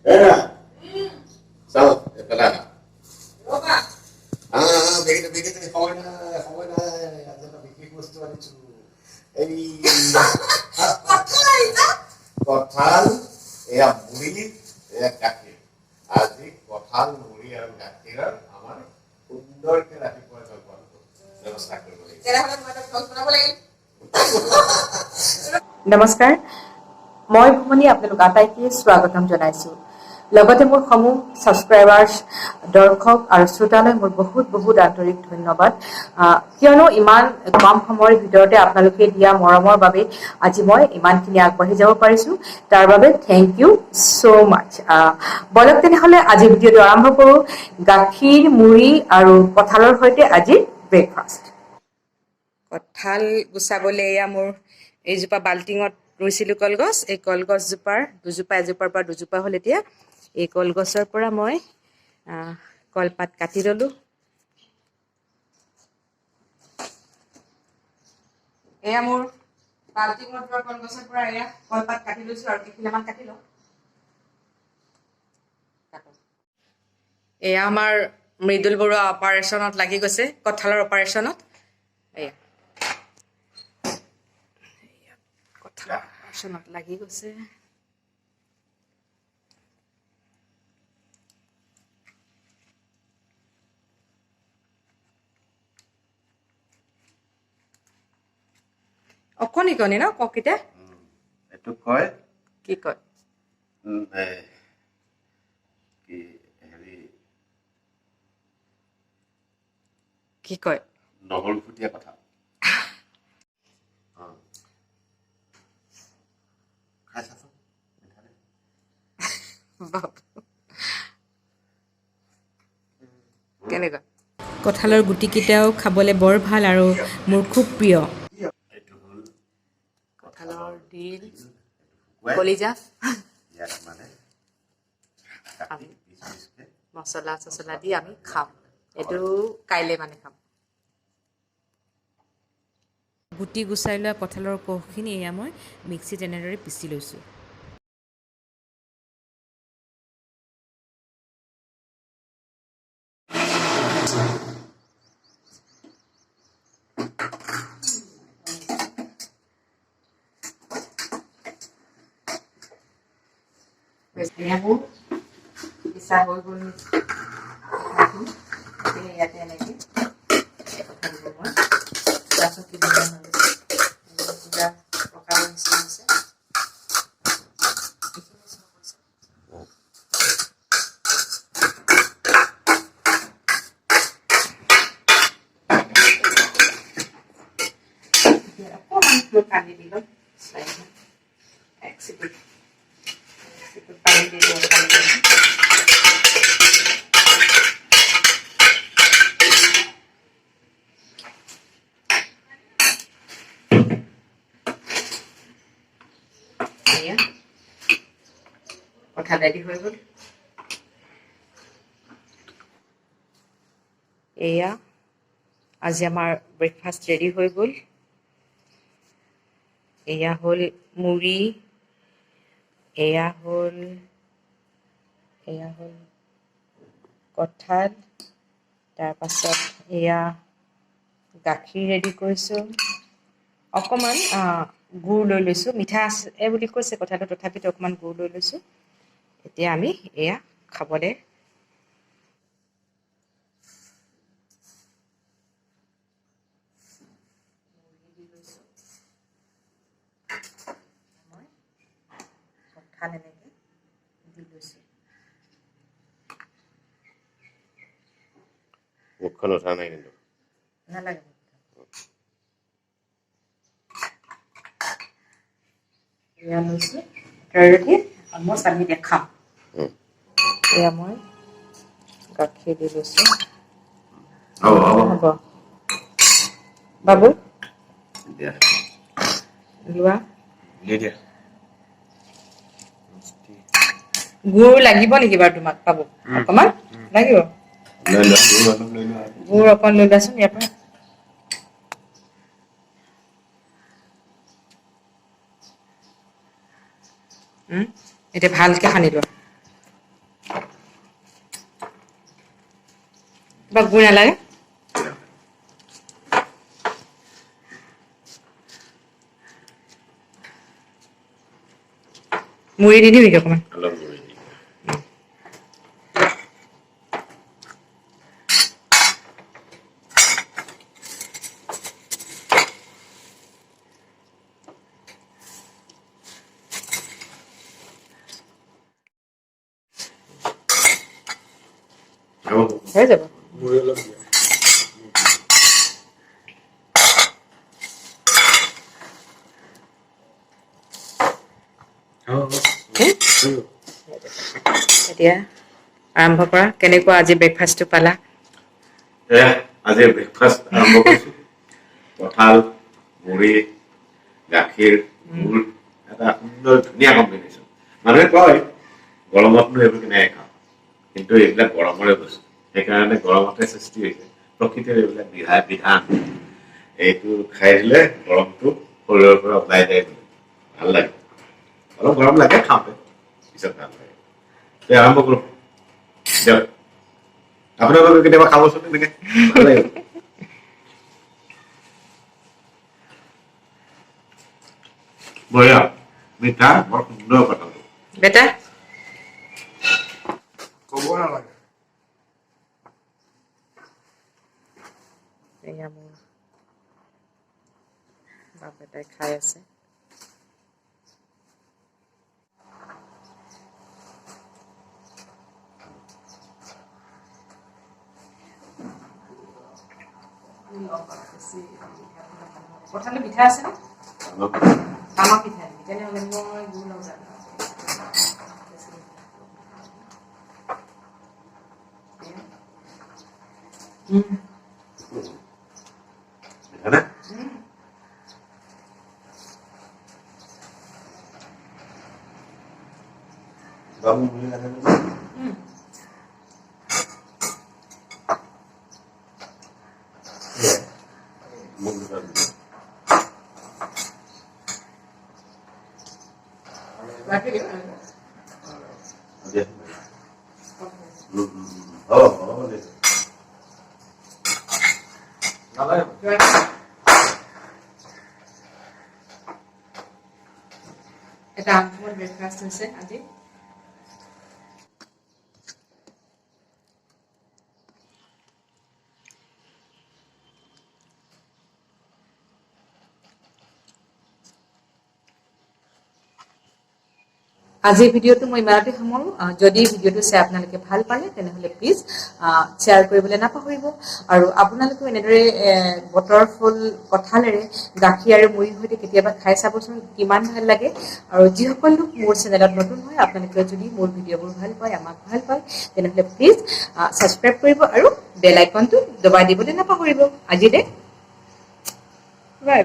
Era. Sao? Cái này. Begitu kawan ada bikin বস্তু আনিছো এই কঁঠাল এয়া মুড়ি এয়া গাখীৰ আজি কঁঠাল মুড়ি আৰু গাখীৰৰ আমাৰ সুন্দৰকে ৰাতিপুৱা জলপানটো ব্যৱস্থা কৰিব লাগিব তেনেহ'লে মই এটা ব্লগ বনাব লাগিব নমস্কাৰ মই ভূমনি আপোনালোক আটাইকে স্বাগতম জনাইছো লগতে মোৰ সমূহ সাবস্ক্ৰাইবাৰ্ছ দৰ্শক আৰু শ্ৰোতালৈ মোৰ বহুত আন্তৰিক ধন্যবাদ কিয়নো ইমান কম সময়ৰ ভিতৰতে আপোনালোকে দিয়া মৰমৰ বাবে আজি মই ইমানখিনি আগবাঢ়ি যাব পাৰিছো তাৰ বাবে থেংক ইউ সো মাচ বলক তেনেহ'লে আজি ভিডিঅ'টো আৰম্ভ কৰোঁ গাখীৰ মুড়ি আৰু কঁঠালৰ সৈতে আজি ব্ৰেকফাষ্ট কঁঠাল গুচাবলৈ এয়া মোৰ এইজোপা বাল্টিঙত ৰুইছিলোঁ কলগছ এই কলগছজোপাৰ এজোপাৰ পৰা দুজোপা হ'ল এতিয়া এই কলগছৰ পৰা মই কলপাত কাটি ল'লোঁ এয়া মোৰ বাল্টিঙত ৰোৱা কলগছৰ পৰা এয়া কলপাত কাটি লৈছোঁ আৰু কেইখিলামান কাটি লওঁ এয়া আমাৰ মৃদুল বৰুৱা অপাৰেশ্যনত লাগি গৈছে কঁঠালৰ অপাৰেশ্যনত এয়া কঁঠালৰ অপাৰেশ্যনত লাগি গৈছে অকণি ন ককিতে এইটো কয় কি কয় কি হেৰি কি কয় নহৰু ফুটিয়া কথা খাইছাচোন কেনেকুৱা কঁঠালৰ গুটিকেইটাও খাবলৈ বৰ ভাল আৰু মোৰ খুব প্ৰিয় কঁঠালৰ ডিল কলিজা ইয়াত মানে মছলা দি আমি খাম এইটো কাইলৈ মানে খাম গুটি গুচাই লোৱা কঁঠালৰ কোহখিনি এয়া মই মিক্সিত এনেদৰে পিচি লৈছোঁ Vegetable, bisa walaupun ini ya lagi, langsung kita sudah pokalan selesai. Biar aku makan di dalam, saya exhibit. কঁঠাল ৰেডি হৈ গ'ল এয়া আজি আমাৰ ব্ৰেকফাষ্ট ৰেডি হৈ গ'ল এয়া হ'ল মুড়ি এয়া হ'ল কঁঠাল তাৰপাছত এয়া গাখীৰ ৰেডি কৰিছোঁ অকণমান গুড় লৈ লৈছোঁ মিঠা আছে বুলি কৈছে কথাটো তথাপিতো অকণমান গুড় লৈ লৈছোঁ এতিয়া আমি এয়া খাবলৈ কঁঠাল এনেকৈ দি লৈছোঁ মুখখন উঠা নাই কিন্তু নালাগে এয়া লৈছোঁ ৰেডি অলমষ্ট আমি এতিয়া খাম এয়া মই গাখীৰ দি লৈছোঁ হ'ব বাবু লোৱা গুড় লাগিব নেকি বাৰু তোমাক পাব অকণমান লাগিব গুড় অকণ লৈ লোৱাচোন ইয়াৰ পৰা এতিয়া ভালকৈ সানি লোৱা বা গুড় নালাগে মুড়ি দি দিওঁ নেকি অকণমান অলপ মুড়ি দি হৈ যাব মুড়ি অলপ দিয়া এতিয়া আৰম্ভ কৰা কেনেকুৱা আজি ব্ৰেকফাষ্টটো পালা আজি ব্ৰেকফাষ্ট আৰম্ভ কৰিছো কঁঠাল মুড়ি গাখীৰ গুড় এটা সুন্দৰ ধুনীয়া কম্বিনেশ্যন মানুহে কয় গৰমতনো এইবোৰ কেনেকৈ খাওঁ কিন্তু এইবিলাক গৰমৰে বস্তু সেইকাৰণে গৰমতে সৃষ্টি হৈছে প্ৰকৃতিৰ এইবিলাক বিধান এইটো খাই দিলে গৰমটো শৰীৰৰ পৰা ওলাই যায় বুলি ভাল লাগে অলপ গৰম লাগে খাওঁতে পিছত ভাল লাগে আৰম্ভ কৰোঁ দিয়ক আপোনালোকে কেতিয়াবা খাবচোন এনেকে ভাল লাগে বঢ়িয়া মিঠা বৰ সুন্দৰ কথাটো বেটা ক'ব নালাগে এয়া মোৰ বাপ বেটাই খাই আছে কঁঠালৰ পিঠা আছে নে আমাৰ পিঠা তেনেহ'লে মই গুড় লগাম এটা আনকমন ব্ৰেকফাষ্ট হৈছে আজি আজিৰ ভিডিঅ'টো মই ইমানতে সামৰোঁ যদি ভিডিঅ'টো চাই আপোনালোকে ভাল পালে তেনেহ'লে প্লিজ শ্বেয়াৰ কৰিবলৈ নাপাহৰিব আৰু আপোনালোকেও এনেদৰে বতৰৰ ফল কঁঠালেৰে গাখীৰ আৰু মুড়িৰ সৈতে কেতিয়াবা খাই চাবচোন কিমান ভাল লাগে আৰু যিসকল লোক মোৰ চেনেলত নতুন হয় আপোনালোকে যদি মোৰ ভিডিঅ'বোৰ ভাল পায় আমাক ভাল পায় তেনেহ'লে প্লিজ ছাবস্ক্ৰাইব কৰিব আৰু বেল আইকনটো দবাই দিবলৈ নাপাহৰিব আজিলৈ বাই